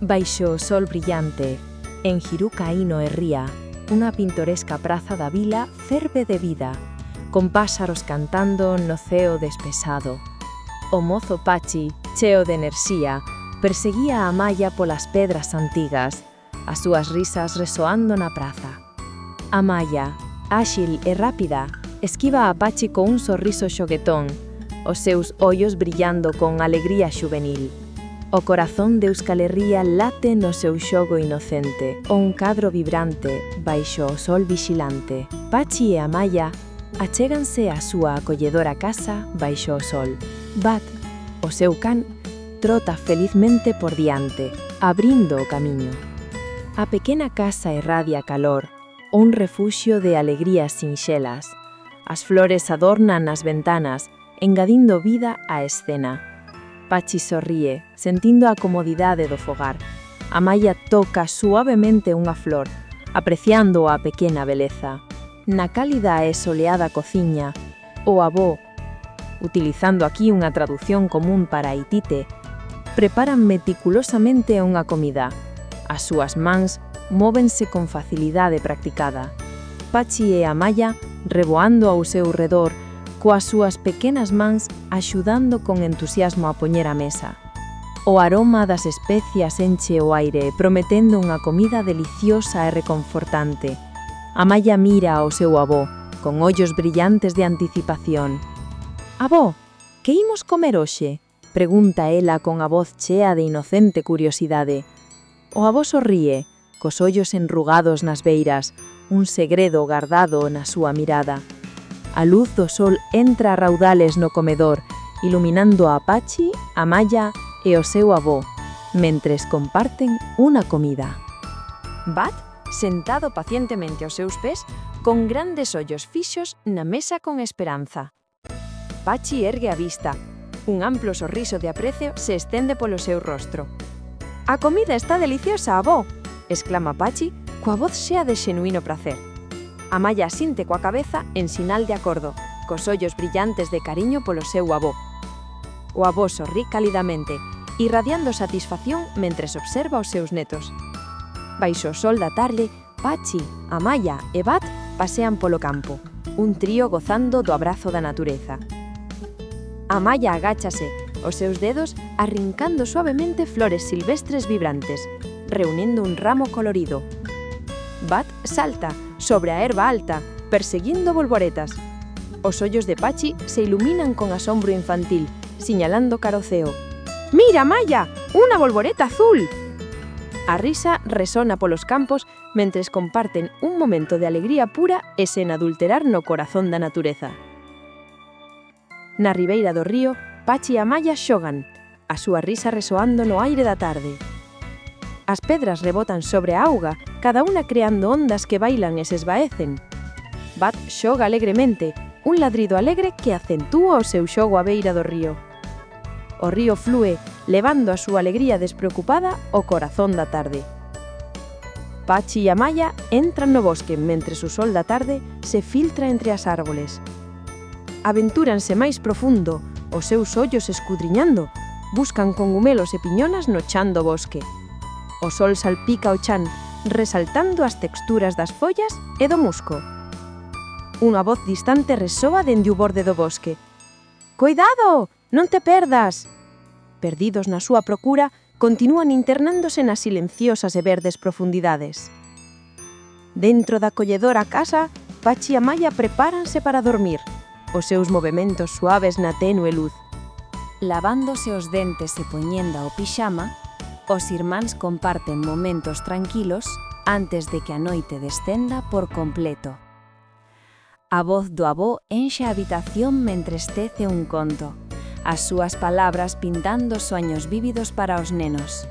Baixo o sol brillante, en Hirukaino e Ría, unha pintoresca praza da vila ferve de vida, con páxaros cantando no ceo despexado. O mozo Pachi, cheo de enerxía, perseguía a Maya polas pedras antigas, as súas risas resoando na praza. A Maya, áxil e rápida, esquiva a Pachi con un sorriso xoguetón, os seus ollos brillando con alegría xuvenil. O corazón de Euskal Herria late no seu xogo inocente, o un cadro vibrante baixo o sol vixilante. Pachi e a Maya achéganse á súa acolledora casa baixo o sol. Bat, o seu can, trota felizmente por diante, abrindo o camiño. A pequena casa irradia calor, un refuxio de alegrías sinxelas. As flores adornan as ventanas, engadindo vida á escena. Pachi sorríe, sentindo a comodidade do fogar. A Maya toca suavemente unha flor, apreciando a pequena beleza. Na cálida e soleada cociña, o avó, utilizando aquí unha traducción común para Haitite, preparan meticulosamente unha comida. As súas mans móvense con facilidade practicada. Pachi e a Maya reboando ao seu redor, coas súas pequenas mans axudando con entusiasmo a poñer a mesa. O aroma das especias enche o aire, prometendo unha comida deliciosa e reconfortante. A Maya mira ao seu avó, con ollos brillantes de anticipación. «Avó, que imos comer hoxe?», pregunta ela con a voz chea de inocente curiosidade. O avó sorríe, cos ollos enrugados nas beiras, un segredo gardado na súa mirada. A luz do sol entra a raudales no comedor, iluminando a Pachi, a Maya e o seu avó, mentres comparten unha comida. Bat, sentado pacientemente aos seus pés, con grandes ollos fixos na mesa con esperanza. Pachi ergue a vista. Un amplo sorriso de aprecio se estende polo seu rostro. «A comida está deliciosa, avó!», exclama Pachi, coa voz xea de xenuíno prazer. A Maya asinte coa cabeza en sinal de acordo, cos ollos brillantes de cariño polo seu avó. O avó sorrí calidamente, irradiando satisfacción mentres observa os seus netos. Baixo o sol da tarde, Pachi, a Maya e Bat pasean polo campo, un trío gozando do abrazo da natureza. A Maya agáchase, os seus dedos arrincando suavemente flores silvestres vibrantes, reunindo un ramo colorido. Bat salta sobre a herba alta, perseguindo bolboretas. Os ollos de Pachi se iluminan con asombro infantil, señalando cara ao ceo. «Mira, Maya, unha bolboreta azul!» A risa resona polos campos mentres comparten un momento de alegría pura e sen adulterar no corazón da natureza. Na ribeira do río, Pachi e a Maya xogan, a súa risa resoando no aire da tarde. As pedras rebotan sobre a auga, cada unha creando ondas que bailan e se esvaecen. Bat xoga alegremente, un ladrido alegre que acentúa o seu xogo á beira do río. O río flúe, levando a súa alegría despreocupada ao corazón da tarde. Pachi e a Maya entran no bosque mentres o sol da tarde se filtra entre as árboles. Aventúranse máis profundo, os seus ollos escudriñando, buscan cogumelos e piñonas no chan do bosque. O sol salpica o chan, resaltando as texturas das follas e do musgo. Unha voz distante resoa dende o borde do bosque. «Coidado! Non te perdas!» Perdidos na súa procura, continúan internándose nas silenciosas e verdes profundidades. Dentro da acolledora casa, Pachi e a Maya prepáranse para dormir, os seus movementos suaves na tenue luz. Lavándose os dentes e poñendo o pixama, os irmáns comparten momentos tranquilos antes de que a noite descenda por completo. A voz do avó enche a habitación mentres tece un conto, as súas palabras pintando soños vívidos para os nenos.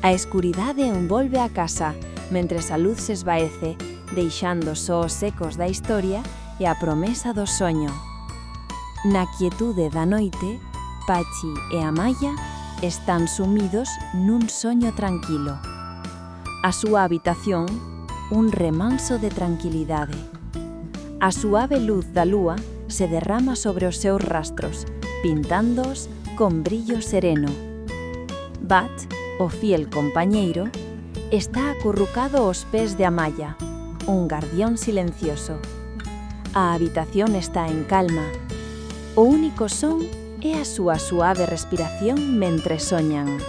A escuridade envolve a casa mentres a luz se esvaece, deixando só os ecos da historia e a promesa do soño. Na quietude da noite, Pachi e a Maya están sumidos nun soño tranquilo. A súa habitación, un remanso de tranquilidade. A suave luz da lúa se derrama sobre os seus rastros, pintándoos con brillo sereno. Bat, O fiel compañeiro está acurrucado aos pés de Amaya, un gardión silencioso. A habitación está en calma. O único son é a súa suave respiración mentre soñan.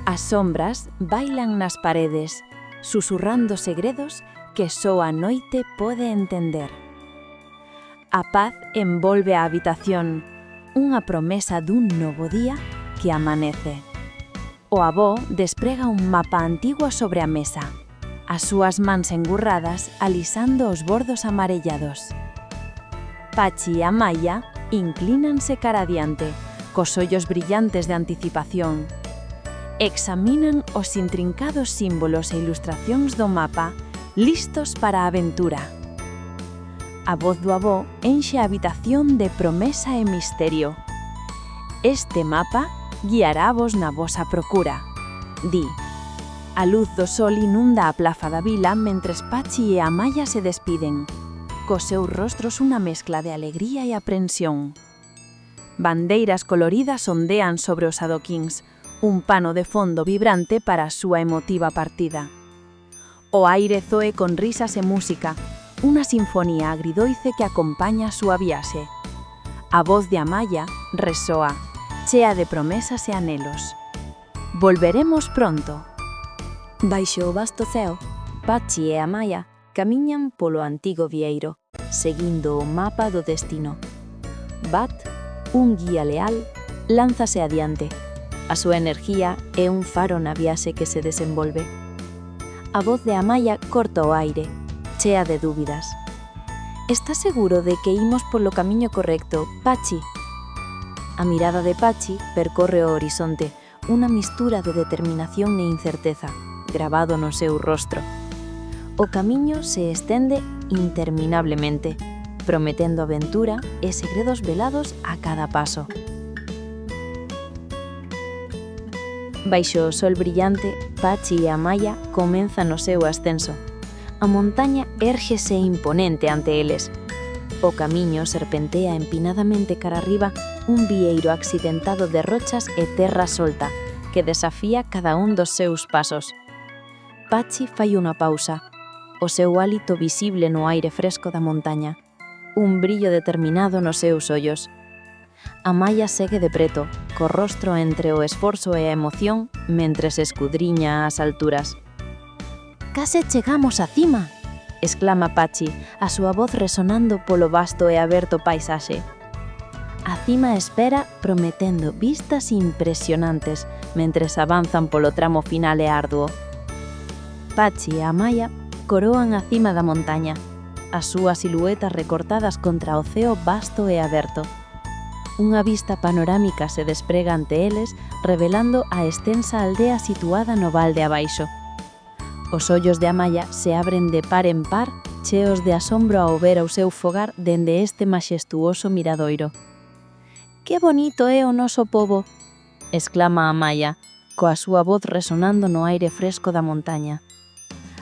As sombras bailan nas paredes, susurrando segredos que só a noite pode entender. A paz envolve a habitación, unha promesa dun novo día que amanece. O avó desprega un mapa antigo sobre a mesa, as súas mans engurradas alisando os bordos amarellados. Pachi e Amaya inclínanse cara adiante, cos ollos brillantes de anticipación. Examinan os intrincados símbolos e ilustracións do mapa, listos para a aventura. A voz do avó enche a habitación de promesa e misterio. Este mapa guiarávos na vosa procura, di. A luz do sol inunda a plaza da vila mentres Pachi e Amaya se despiden, cos seus rostros unha mezcla de alegría e aprensión. Bandeiras coloridas ondean sobre os adoquíns, un pano de fondo vibrante para a súa emotiva partida. O aire zoe con risas e música, unha sinfonía agridoice que acompaña a súa viaxe. A voz de Amaya resoa, chea de promesas e anhelos. Volveremos pronto. Baixo o vasto ceo, Pachi e Amaya camiñan polo antigo vieiro, seguindo o mapa do destino. Bat, un guía leal, lánzase adiante. A súa energía é un faro na viaxe que se desenvolve. A voz de Amaya corta o aire, chea de dúbidas. Estás seguro de que imos polo camiño correcto, Pachi? A mirada de Pachi percorre o horizonte, unha mistura de determinación e incerteza, gravado no seu rostro. O camiño se estende interminablemente, prometendo aventura e segredos velados a cada paso. Baixo o sol brillante, Pachi e Amaya comenzan o seu ascenso. A montaña érgese imponente ante eles. O camiño serpentea empinadamente cara arriba un vieiro accidentado de rochas e terra solta, que desafía cada un dos seus pasos. Pachi fai unha pausa, o seu hálito visible no aire fresco da montaña, un brillo determinado nos seus ollos. Amaya segue de preto, co rostro entre o esforzo e a emoción, mentres escudriña as alturas. «Case chegamos á cima!», exclama Pachi, a súa voz resonando polo vasto e aberto paisaxe. A cima espera prometendo vistas impresionantes, mentres avanzan polo tramo final e arduo. Pachi e Amaya coroan a cima da montaña, as súas siluetas recortadas contra o ceo vasto e aberto. Unha vista panorámica se desprega ante eles, revelando a extensa aldea situada no val de abaixo. Os ollos de Amaya se abren de par en par, cheos de asombro ao ver o seu fogar dende este maxestuoso miradoiro. «Que bonito é o noso pobo!», exclama Amaya, coa súa voz resonando no aire fresco da montaña.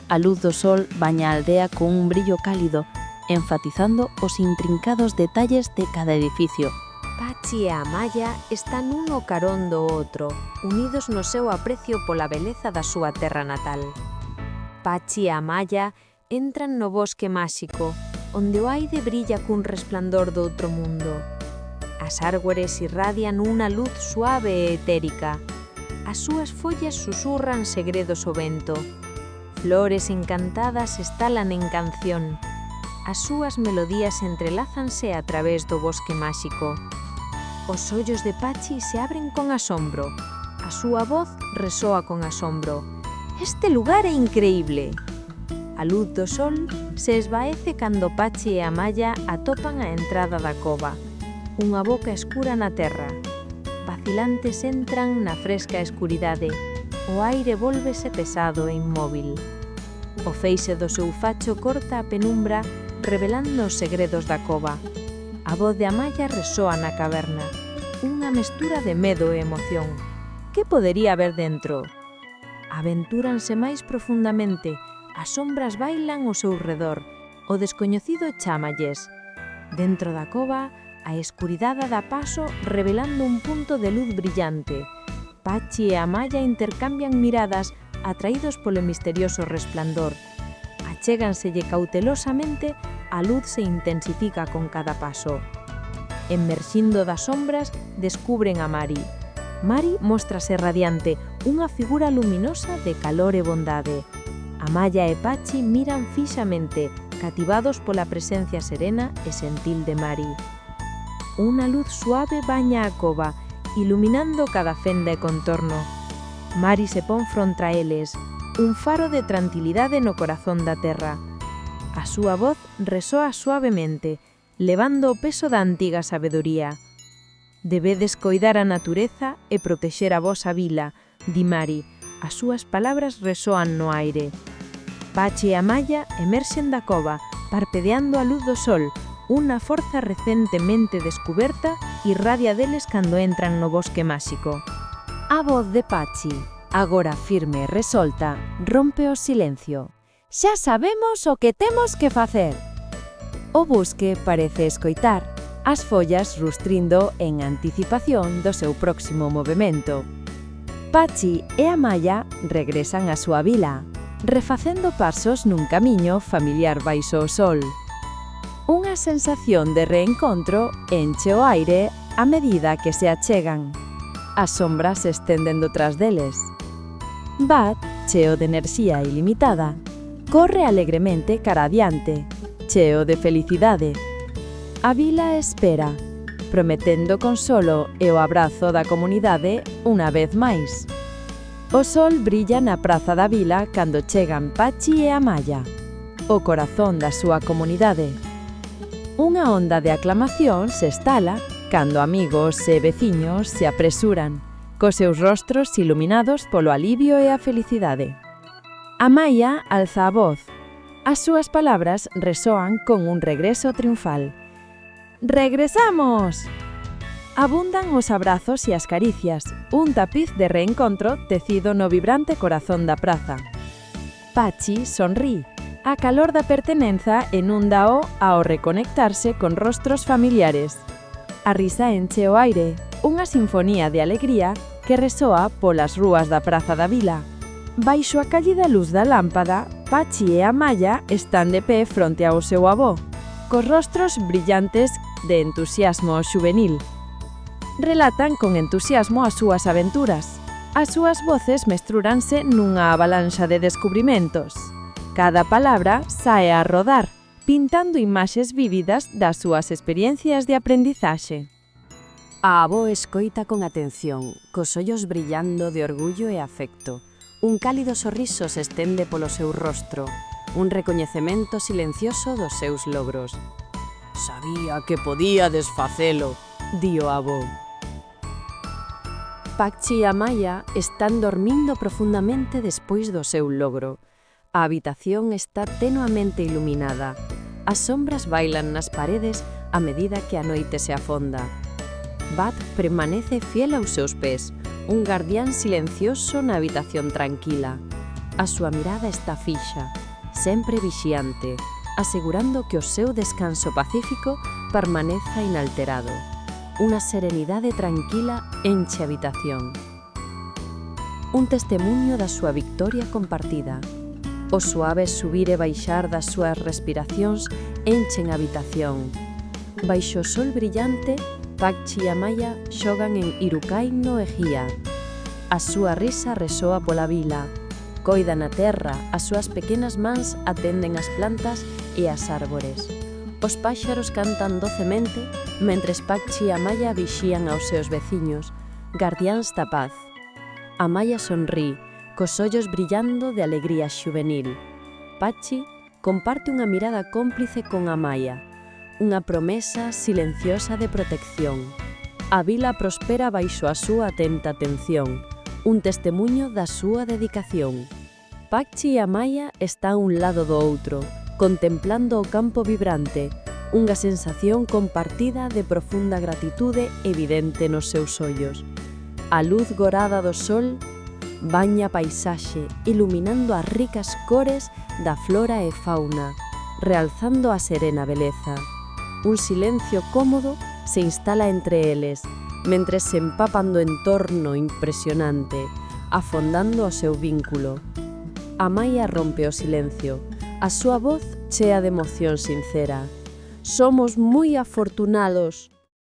A luz do sol baña a aldea con un brillo cálido, enfatizando os intrincados detalles de cada edificio. Pachi e Amaya están un ao carón do outro, unidos no seu aprecio pola beleza da súa terra natal. Pachi e Amaya entran no bosque máxico, onde o aire brilla cun resplandor do outro mundo. As árbores irradian unha luz suave e etérica. As súas follas susurran segredos ao vento. Flores encantadas estalan en canción. As súas melodías entrelázanse a través do bosque máxico. Os ollos de Pachi se abren con asombro. A súa voz resoa con asombro. «Este lugar é increíble!». A luz do sol se esvaece cando Pachi e Amaya atopan a entrada da cova. Unha boca escura na terra. Vacilantes entran na fresca escuridade. O aire vólvese pesado e inmóvil. O feixe do seu facho corta a penumbra, revelando os segredos da cova. A voz de Amaya resoa na caverna. Unha mestura de medo e emoción. Que podería haber dentro? Aventúranse máis profundamente. As sombras bailan ao seu redor. O descoñecido chámalles. Dentro da cova, a escuridade dá paso revelando un punto de luz brillante. Pachi e Amaya intercambian miradas atraídos polo misterioso resplandor. Achéganselle cautelosamente, a luz se intensifica con cada paso. Emerxindo das sombras, descubren a Mari. Mari móstrase radiante, unha figura luminosa de calor e bondade. Amaya e Pachi miran fixamente, cativados pola presencia serena e sentil de Mari. Unha luz suave baña a cova, iluminando cada fenda e contorno. Mari se pon fronte a eles, un faro de tranquilidade no corazón da terra. A súa voz resoa suavemente, levando o peso da antiga sabedoría. Debedes coidar a natureza e protexer a vosa vila, di Mari. As súas palabras resoan no aire. Pachi e Amaya emerxen da cova, parpadeando a luz do sol. Unha forza recentemente descuberta irradia deles cando entran no bosque máxico. A voz de Pachi, agora firme e resolta, rompe o silencio. Xa sabemos o que temos que facer. O bosque parece escoitar, as follas rustrindo en anticipación do seu próximo movemento. Pachi e Amaya regresan á súa vila, refacendo pasos nun camiño familiar baixo o sol. Unha sensación de reencontro enche o aire a medida que se achegan. As sombras se estenden tras deles. Bat, cheo de enerxía ilimitada, corre alegremente cara adiante, cheo de felicidade. A vila espera, prometendo consolo e o abrazo da comunidade unha vez máis. O sol brilla na praza da vila cando chegan Pachi e Amaya, o corazón da súa comunidade. Unha onda de aclamación se estala cando amigos e veciños se apresuran, cos seus rostros iluminados polo alivio e a felicidade. Amaya alza a voz. As súas palabras resoan con un regreso triunfal. ¡Regresamos! Abundan os abrazos e as caricias, un tapiz de reencontro tecido no vibrante corazón da praza. Pachi sonrí. A calor da pertenenza inúndao ao reconectarse con rostros familiares. A risa enche o aire, unha sinfonía de alegría que resoa polas rúas da praza da vila. Baixo a cállida luz da lámpada, Pachi e Amaya están de pé fronte ao seu avó, cos rostros brillantes de entusiasmo xuvenil. Relatan con entusiasmo as súas aventuras. As súas voces mestúranse nunha avalanxa de descubrimentos. Cada palabra sae a rodar, pintando imaxes vívidas das súas experiencias de aprendizaxe. A avó escoita con atención, cos ollos brillando de orgullo e afecto. Un cálido sorriso se estende polo seu rostro, un recoñecemento silencioso dos seus logros. Sabía que podía desfacelo, di o avó. Pachi e Amaya están dormindo profundamente despois do seu logro. A habitación está tenuamente iluminada. As sombras bailan nas paredes a medida que a noite se afonda. Bat permanece fiel aos seus pés, un guardián silencioso na habitación tranquila. A súa mirada está fixa, sempre vixiante, asegurando que o seu descanso pacífico permaneza inalterado. Unha serenidade tranquila enche a habitación. Un testemunho da súa victoria compartida. O suave subir e baixar das súas respiracións enchen a habitación. Baixo o sol brillante, Pachi e Amaya xogan en Irukai no Ejía. A súa risa resoa pola vila. Coidan a terra, as súas pequenas mans atenden as plantas e as árbores. Os páxaros cantan docemente, mentres Pachi e Amaya vixían aos seus veciños, guardiáns da paz. Amaya sonrí, cos ollos brillando de alegría xuvenil. Pachi comparte unha mirada cómplice con Amaya, unha promesa silenciosa de protección. A vila prospera baixo a súa atenta atención, un testemuño da súa dedicación. Pachi e Amaya están un lado do outro, contemplando o campo vibrante, unha sensación compartida de profunda gratitude evidente nos seus ollos. A luz gorada do sol baña a paisaxe, iluminando as ricas cores da flora e fauna, realzando a serena beleza. Un silencio cómodo se instala entre eles, mentres se empapan do entorno impresionante, afondando o seu vínculo. Amaia rompe o silencio, a súa voz chea de emoción sincera. Somos moi afortunados.